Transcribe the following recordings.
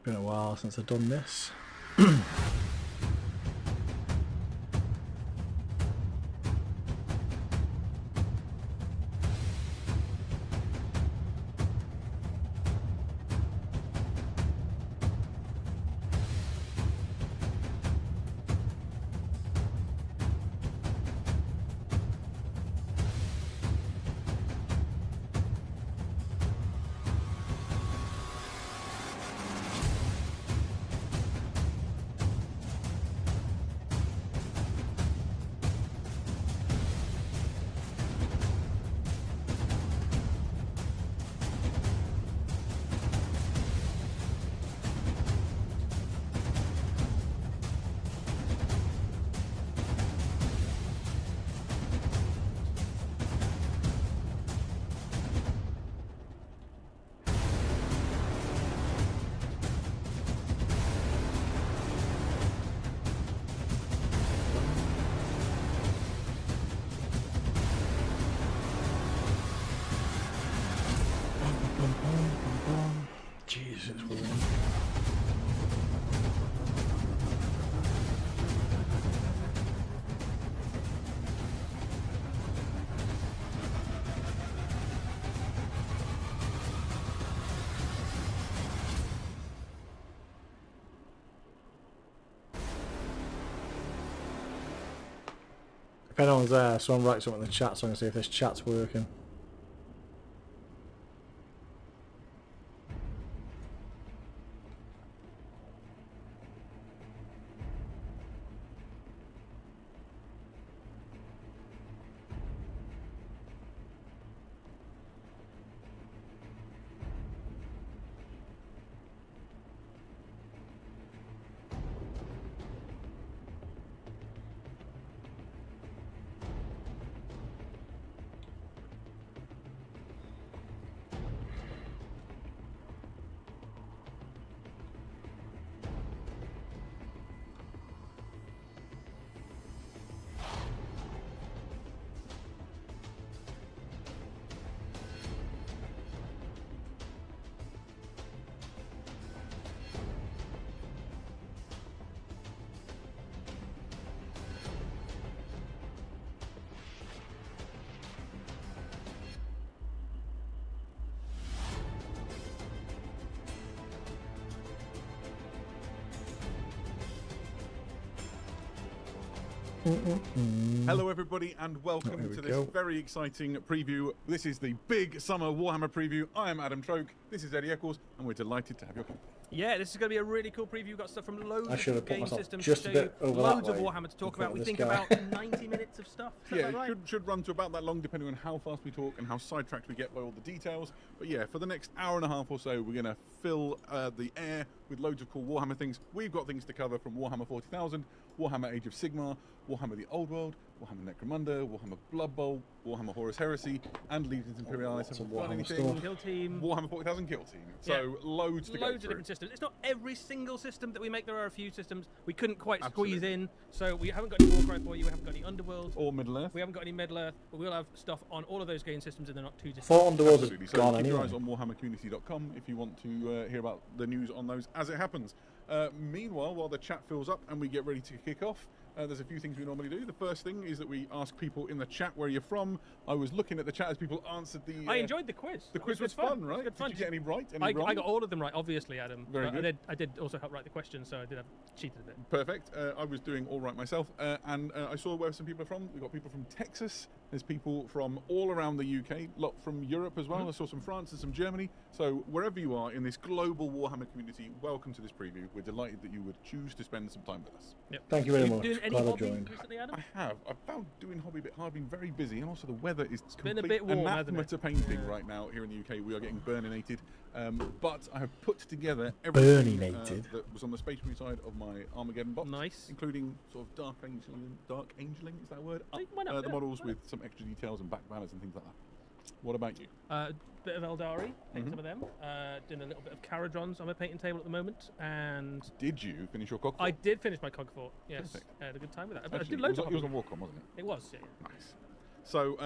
Been a while since I've done this. Jesus, we're in. If anyone's there, someone write something in the chat so I can see if this chat's working. Hello everybody and welcome to this very exciting preview. This is the big summer Warhammer preview. I am Adam Troke, this is Eddie Eccles, and we're delighted to have your company. Yeah, this is going to be a really cool preview. We've got stuff from loads I should have of put game myself systems just to a show bit you, over loads that of way Warhammer to talk in front about. of We this think guy. about 90 minutes of stuff. Is Yeah, that right? should run to about that long depending on how fast we talk and how sidetracked we get by all the details. But yeah, for the next hour and a half or so, we're going to fill the air with loads of cool Warhammer things. We've got things to cover from Warhammer 40,000, Warhammer Age of Sigmar, Warhammer the Old World, Warhammer Necromunda, Warhammer Blood Bowl, Warhammer Horus Heresy, and Legions Imperialis. Have we got anything? Kill Team. Warhammer 40,000 Kill Team. So loads to go Loads of through. different systems. It's not every single system that we make. There are a few systems we couldn't quite squeeze in. So we haven't got any Warcry for you. We haven't got any Underworld. Or Middle Earth. We haven't got any Middle Earth. But we'll have stuff on all of those game systems, and they're not too distant. Thought Underworld's Absolutely. So gone keep your anyway. eyes on warhammercommunity.com if you want to hear about the news on those as it happens. Meanwhile, while the chat fills up and we get ready to kick off, there's a few things we normally do. The first thing is that we ask people in the chat where you're from. I was looking at the chat as people answered the... I enjoyed the quiz. The quiz was fun, right? Did you get any right, any wrong? I got all of them right, obviously, Adam. Very But good. I did also help write the questions, so I did have cheated a bit. Perfect. I was doing all right myself. And I saw where some people are from. We've got people from Texas. There's people from all around the UK. A lot from Europe as well. I saw some France and some Germany. So wherever you are in this global Warhammer community, welcome to this preview. We're delighted that you would choose to spend some time with us. Yep. Thank you very You much. doing any Glad I hobby joined. recently, Adam? I have. I've found doing hobby a bit hard. I've been very busy, and also the weather is been a complete bit warm, hasn't anathema it? to painting right now here in the UK. We are getting burninated. But I have put together everything Burninated? that was on the Space Marine side of my Armageddon box. Nice. Including sort of dark angeling, is that a word? Why not? The Yeah, models why with some extra details and back banners and things like that. What about you? Bit of Eldari, painting some of them. Doing a little bit of Caradrons on my painting table at the moment, and Did you finish your cockpit? I did finish my Cogfort. Yes, Perfect. I had a good time with that. But I Actually, did loads it of was on hobby. Warcom, wasn't it? It was, yeah. Nice. So,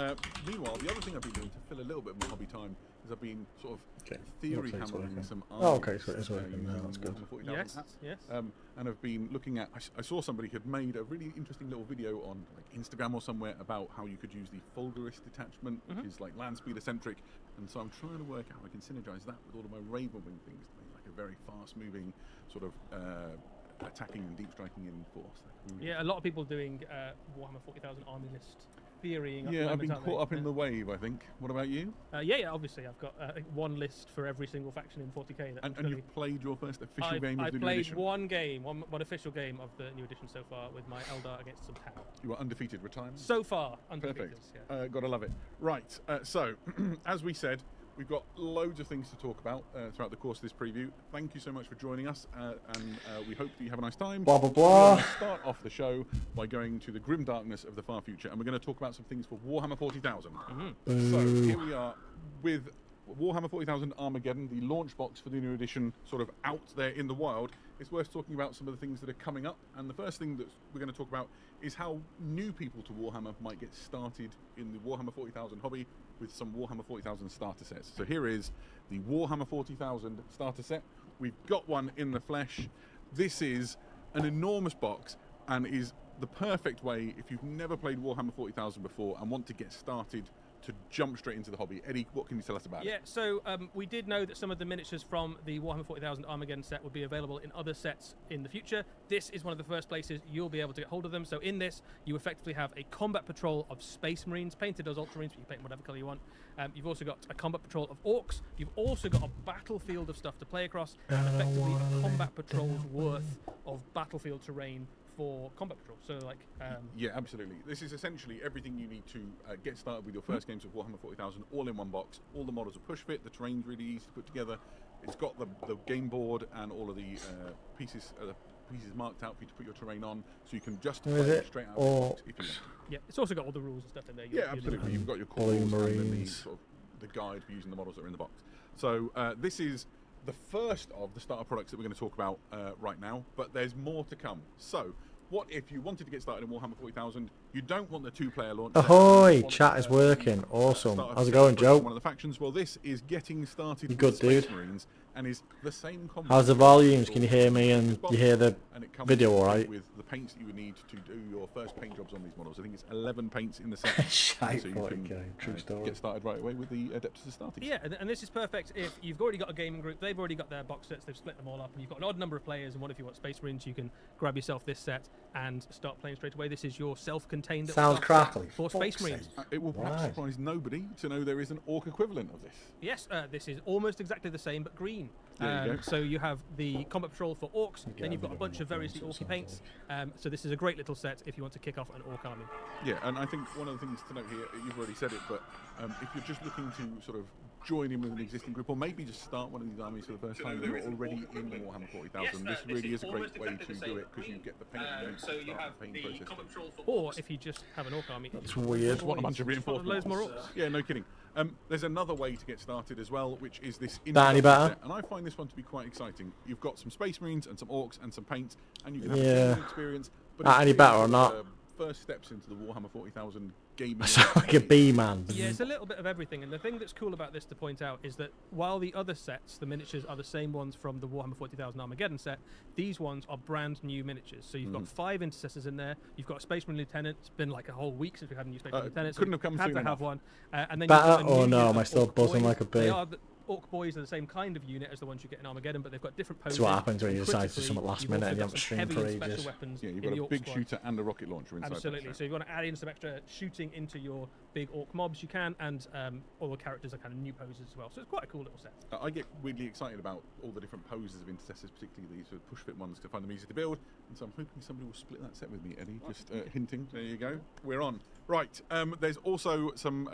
meanwhile, the other thing I've been doing to fill a little bit of my hobby time is I've been sort of theory Looks like it's hammering working. some Oh, okay, armies, so it is working now, using that's good. Warhammer 40,000 Yes, hats. yes. And I've been looking at. I saw somebody had made a really interesting little video on like Instagram or somewhere about how you could use the Fulgurist detachment, which is like land speeder centric. And so I'm trying to work out how I can synergize that with all of my Ravenwing things to make like a very fast-moving sort of attacking and deep striking in force. Yeah, a lot of people doing Warhammer 40,000 army list theorying. Yeah, I've been aren't they? caught up in Yeah. the wave, I think. What about you? Yeah, obviously I've got one list for every single faction in 40k. That And you've played your first official game of I the new played edition? one game, one official game of the new edition so far with my Eldar against some Tau. You were undefeated retirement? So far, undefeated. Perfect. Yeah. Gotta love it. Right, so, as we said, we've got loads of things to talk about throughout the course of this preview. Thank you so much for joining us, and we hope that you have a nice time. Blah, blah, We're blah. going to start off the show by going to the grim darkness of the far future, and we're going to talk about some things for Warhammer 40,000. So, here we are with Warhammer 40,000 Armageddon, the launch box for the new edition, sort of out there in the wild. It's worth talking about some of the things that are coming up, and the first thing that we're going to talk about is how new people to Warhammer might get started in the Warhammer 40,000 hobby with some Warhammer 40,000 starter sets. So here is the Warhammer 40,000 starter set. We've got one in the flesh. This is an enormous box and is the perfect way if you've never played Warhammer 40,000 before and want to get started to jump straight into the hobby. Eddie, what can you tell us about it? Yeah, so we did know that some of the miniatures from the Warhammer 40,000 Armageddon set would be available in other sets in the future. This is one of the first places you'll be able to get hold of them. So in this, you effectively have a combat patrol of Space Marines, painted as Ultramarines, but you can paint whatever colour you want. You've also got a combat patrol of Orcs. You've also got a battlefield of stuff to play across, and effectively a combat patrol's worth of battlefield terrain for combat patrol. So like Yeah, absolutely. This is essentially everything you need to get started with your first games of Warhammer 40,000 all in one box. All the models are push fit, the terrain's really easy to put together. It's got the game board and all of the pieces marked out for you to put your terrain on, so you can just Is play it straight out of the all- box if you want. yeah, it's also got all the rules and stuff in there. Yeah, absolutely. You've got your All calls the and then the, Marines. sort of the guide for using the models that are in the box. So this is the first of the starter products that we're going to talk about right now, but there's more to come. So what if you wanted to get started in Warhammer 40,000, you don't want the two-player launch? Ahoy! You want, Chat is working. Awesome. start a How's it separate going, Joe? One of the factions. Well, this is getting started You with good, Space dude? Marines and is the same combat. How's the volumes? Can you hear me and you hear the And it comes video all right? with the paints that you would need to do your first paint jobs on these models. I think it's 11 paints in the set. Shite, so you 40k, can true story. get started right away with the Adeptus Astartes. Yeah, and this is perfect if you've already got a gaming group, they've already got their box sets, they've split them all up, and you've got an odd number of players, and what if you want Space Marines, you can grab yourself this set and start playing straight away. This is your self-contained little Sounds starter set crackly. for Space Fuck's Marines. sake. It will perhaps Right. surprise nobody to know there is an Orc equivalent of this. Yes, this is almost exactly the same, but green. There you go. So you have the combat patrol for Orcs, get then you've a got a bit bunch of of variously influence Orky or paints. So this is a great little set if you want to kick off an Orc army. Yeah, and I think one of the things to note here, you've already said it, but if you're just looking to sort of join in with an existing group, or maybe just start one of these armies for the first time and you're already in Warhammer 40,000, this really is a great way to do it because you get the paint and So you have the the painting process. combat patrol for Or if you just have an Orc army. That's weird. Just want a bunch of Just want reinforcements. loads more Orcs. Yeah, no kidding. There's another way to get started as well, which is this Danny introduction Batter. set, and I find this one to be quite exciting. You've got some Space Marines and some Orcs and some paints, and you can have Yeah. a gaming experience. But Not it's any really better or sort of, not. First steps into the Warhammer 40,000 gaming. I sound like a bee man. Yeah, it's a little bit of everything, and the thing that's cool about this to point out is that while the other sets, the miniatures, are the same ones from the Warhammer 40,000 Armageddon set, these ones are brand new miniatures. So you've got 5 intercessors in there, you've got a Space Marine Lieutenant, it's been like a whole week since we had a new Space Marine Lieutenant, so couldn't we have come had soon to enough. have one. And then Better you've got a or new no? unit Am I of still Orc buzzing Boys. like a bee? They are the Orc Boys are the same kind of unit as the ones you get in Armageddon, but they've got different poses. That's what happens when you and decide to do critically, something last you've minute also and you got haven't some streamed heavy for and special ages. weapons Yeah, you've in got the a Orc big squad. shooter and a rocket launcher inside. Absolutely. that So if you want to add in some extra shooting into your big Orc mobs, you can, and all the characters are kind of new poses as well. So it's quite a cool little set. I get weirdly excited about all the different poses of intercessors, particularly these sort of push-fit ones, to find them easy to build. And so I'm hoping somebody will split that set with me, Eddie. Just hinting. There you go. We're on. Right. There's also some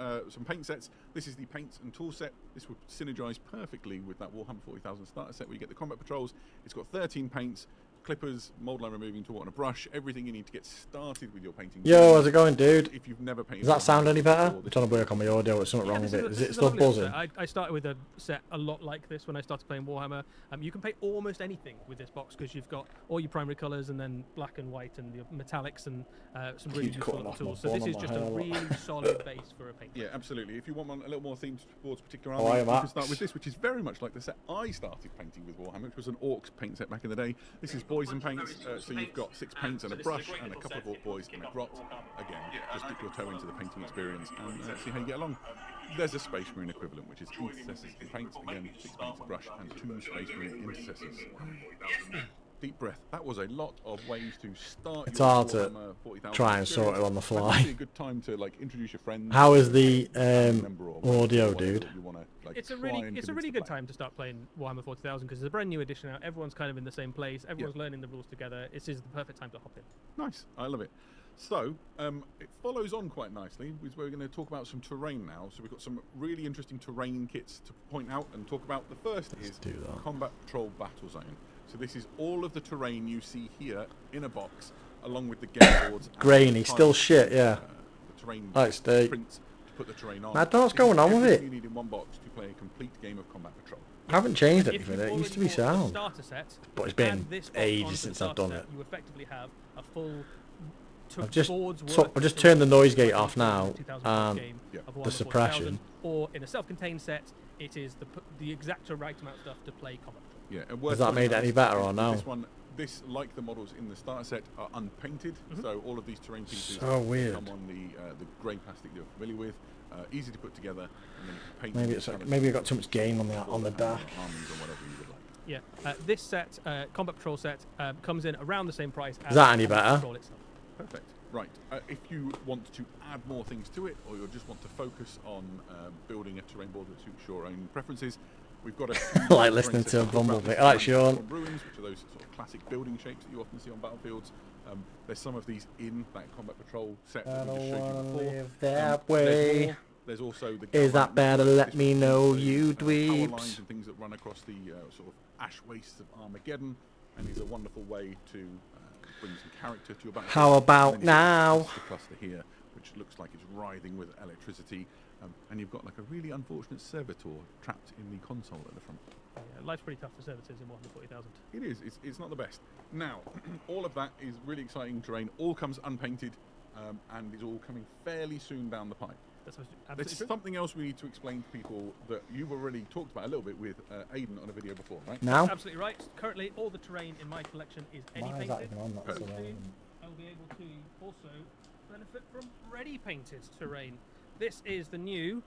paint sets. This is the paints and tool set. This would synergise perfectly with that Warhammer 40,000 starter set where you get the combat patrols. It's got 13 paints. clippers, mold line removing tool, and a brush. Everything you need to get started with your painting. Yo, how's it going, dude? If you've never painted, Does that sound any better? before, I'm trying to work on my audio. There's something wrong with it. Is it still buzzing? I started with a set a lot like this when I started playing Warhammer. You can paint almost anything with this box because you've got all your primary colours and then black and white and your metallics and some really useful little tools. So this is just a really solid base for a paint. Yeah, absolutely. If you want one a little more themed towards a particular Oh, army, hi, you Matt. can start with this, which is very much like the set I started painting with Warhammer, which was an Orcs paint set back in the day. This is boys and paints, so you've got 6 paints and a brush and a couple of Orc boys and a grot. Again, just dip your toe into the painting experience and see how you get along. There's a Space Marine equivalent, which is intercessors and paints. Again, 6 paints, a brush, and 2 Space Marine intercessors. Deep breath. That was a lot of ways to start. It's your hard to Warhammer 40,000 try and sort it on the experience. Might fly. be a good time to like introduce your friends. How is the member or audio, whatever dude? that you wanna, like, It's a try and really convince good to play. time to start playing Warhammer 40,000 because it's a brand new edition out. Everyone's kind of in the same place. Everyone's learning the rules together. This is the perfect time to hop in. Nice, I love it. So, it follows on quite nicely. We're going to talk about some terrain now. So we've got some really interesting terrain kits to point out and talk about. The first is do that. Combat Patrol Battle Zone. So this is all of the terrain you see here in a box, along with the game boards. and Grainy, the still tiles, shit, yeah. The terrain Like steak. prints to put the terrain on. I don't know what's This is going on with everything it. You need in one box to play a complete game of Combat Patrol. I haven't changed If anything. you've It used to be already bought the sound. starter set, But it's been and this box ages onto the since I've starter done set, it. You effectively have a full. I've just boards so worth I've just of turned the noise terrain gate off now, 2000 and game Yeah. of the Warhammer suppression. 40,000, or in a self-contained set, it is the exact right amount of stuff to play Combat Patrol. Yeah, and Has worth that pointing made it out any is better or with no? This one, like the models in the starter set, are unpainted. So all of these terrain pieces So weird. come on the grey plastic you're familiar with. Easy to put together, and then you can paint. Maybe them it's colours maybe I to got too much gain on the control dash. armies or whatever you would like. Yeah, this set, Combat Patrol set, comes in around the same price as Is that any Combat better? Patrol itself. Perfect. Right. If you want to add more things to it, or you just want to focus on building a terrain board that suits your own preferences, we've got a Like listening to a Bumblebee. I like Sean. Ruins, which are those sort of classic building shapes that you often see on battlefields. There's some of these in that Combat Patrol set that we just showed you before. that There's more. There's also the Is that better? Let This me one know, is you power dweebs. lines and things that run across the sort of ash wastes of Armageddon, and is a wonderful way to bring some character to your battle. How about And then now? you've got the cluster here, which looks like it's writhing with electricity, and you've got like a really unfortunate servitor trapped in the console at the front. Yeah, life's pretty tough for servitors in Warhammer 40,000. It is. It's not the best. Now, all of that is really exciting terrain. All comes unpainted, and is all coming fairly soon down the pipe. That's There's absolutely true. something else we need to explain to people that you've already talked about a little bit with Aiden on a video before, right? Now? Absolutely right. Currently, all the terrain in my collection is any Why is painted. that even on that? Perfect. So, I'll be able to also benefit from ready painted terrain. This is the new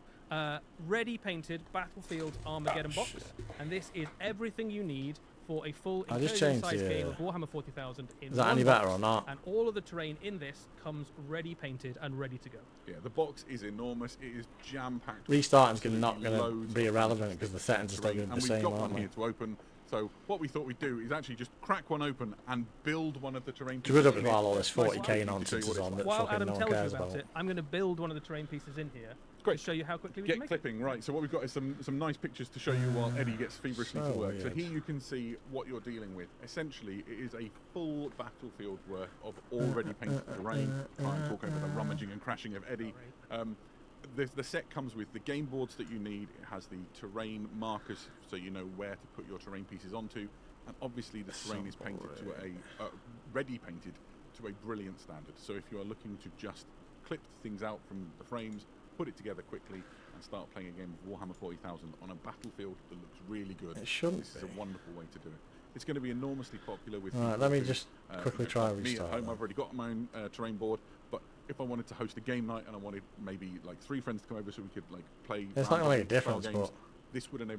ready painted Battlefield Armageddon box, and this is everything you need for a full I just incursion changed size the, game of Warhammer 40,000 in Is that one any box, better or not? and all of the terrain in this comes ready painted and ready to go. Yeah, the box is enormous. It is jam-packed. Restarting's Absolutely not going loads to be of irrelevant fantastic because the settings are still terrain. going to be And the we've same, got aren't one they? here to open. So what we thought we'd do is actually just crack one open and build one of the terrain It's good pieces up in while it. all this Nice 40k and easy to show you nonsense what is it's on like. that While fucking Adam no one tells you cares about about. it, I'm going to build one of the terrain pieces in here Great. to show you how quickly we can Get make clipping, right. So what we've got is some nice pictures to show you while Eddie gets feverishly So to work. So weird. here you can see what you're dealing with. Essentially, it is a full battlefield worth of already painted terrain. Try and talk over the rummaging and crashing of Eddie. The set comes with the game boards that you need. It has the terrain markers, so you know where to put your terrain pieces onto. And obviously, the terrain is painted to ready painted to a brilliant standard. So if you are looking to just clip things out from the frames, put it together quickly, and start playing a game of Warhammer 40,000 on a battlefield that looks really good, It shouldn't this is be. a wonderful way to do it. It's going to be enormously popular with. Right, people let me who, just quickly you know, try me at restart home. that. I've already got my own terrain board, but if I wanted to host a game night and I wanted maybe like 3 friends to come over so we could like play. It's not going to make a style difference, games, but this would enable